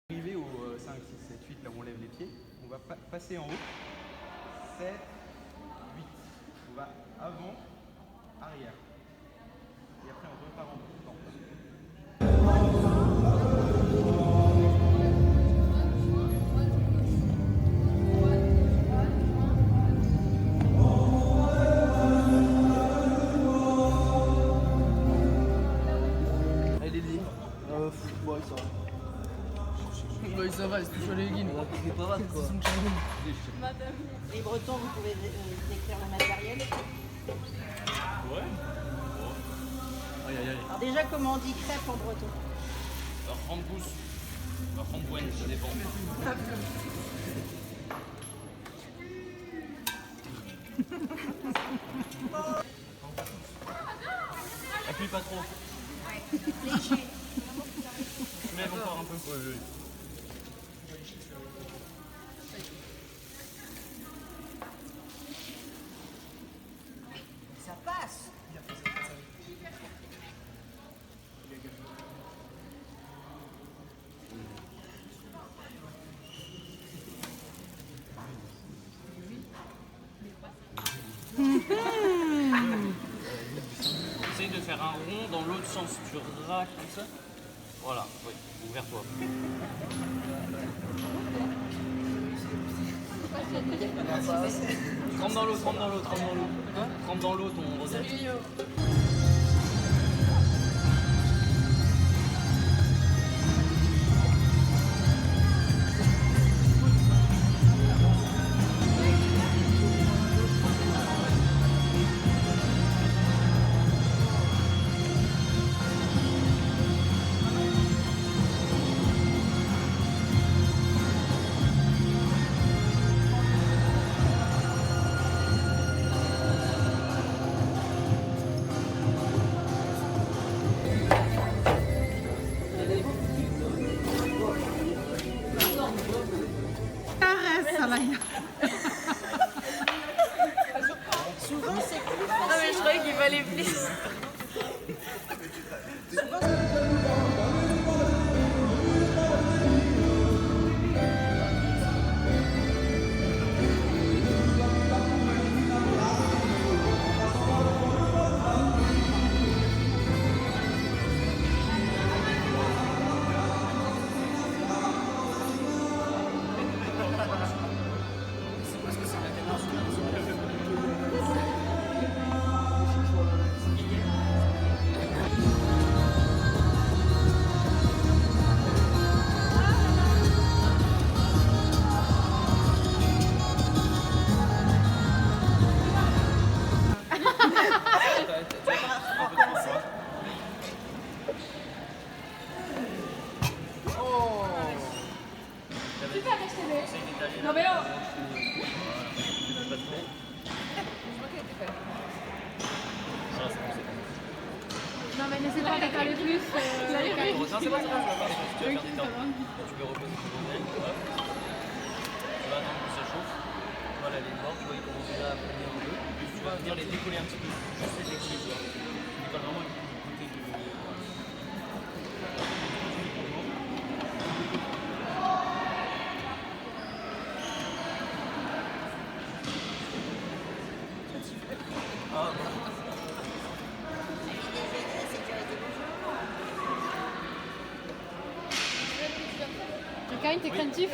Arrivé au 5, 6, 7, 8, là où on lève les pieds, on va passer en haut. 7, 8. On va avant, arrière. Et après on repart en haut. Elle est libre. Bon, ça va. Bah, ça va, c'est toujours les guines. C'est pas mal quoi. Les Bretons, vous pouvez décrire le matériel. Ouais. Aïe aïe aïe. Alors déjà, comment on dit crêpe en breton? Rambous. Rampoigne, ça dépend. Appuie pas trop. Léger. Lève encore un peu. Oui. Ça passe. Essaye de faire un rond dans l'autre sens. Tu raques comme ça. Voilà, oui, ouvert-toi. Trempe dans l'eau, trempe dans l'eau, trempe dans l'eau. Trempe dans l'eau ton rosaire. Souvent, c'est plus Non, mais je croyais qu'il fallait plus. Non mais là non mais n'essaie pas d'étaler plus. Non, c'est pas ça. Tu vas faire des temps. Tu peux reposer ton oreille. Tu vas attendre que ça chauffe. Voilà, les morts, tu vois, ils commencent déjà à prendre un peu. Tu vas venir les décoller un petit peu. Juste les décoller. Tu décolles vraiment du côté du. Quelqu'un t'es craintif?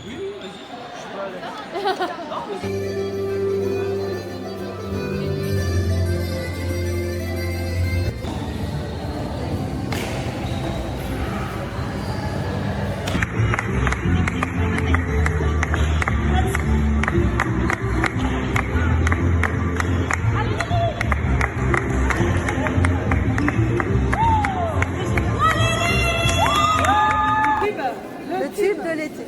Oui, vas-y. Je suis pas à l'aise. le tube de l'été.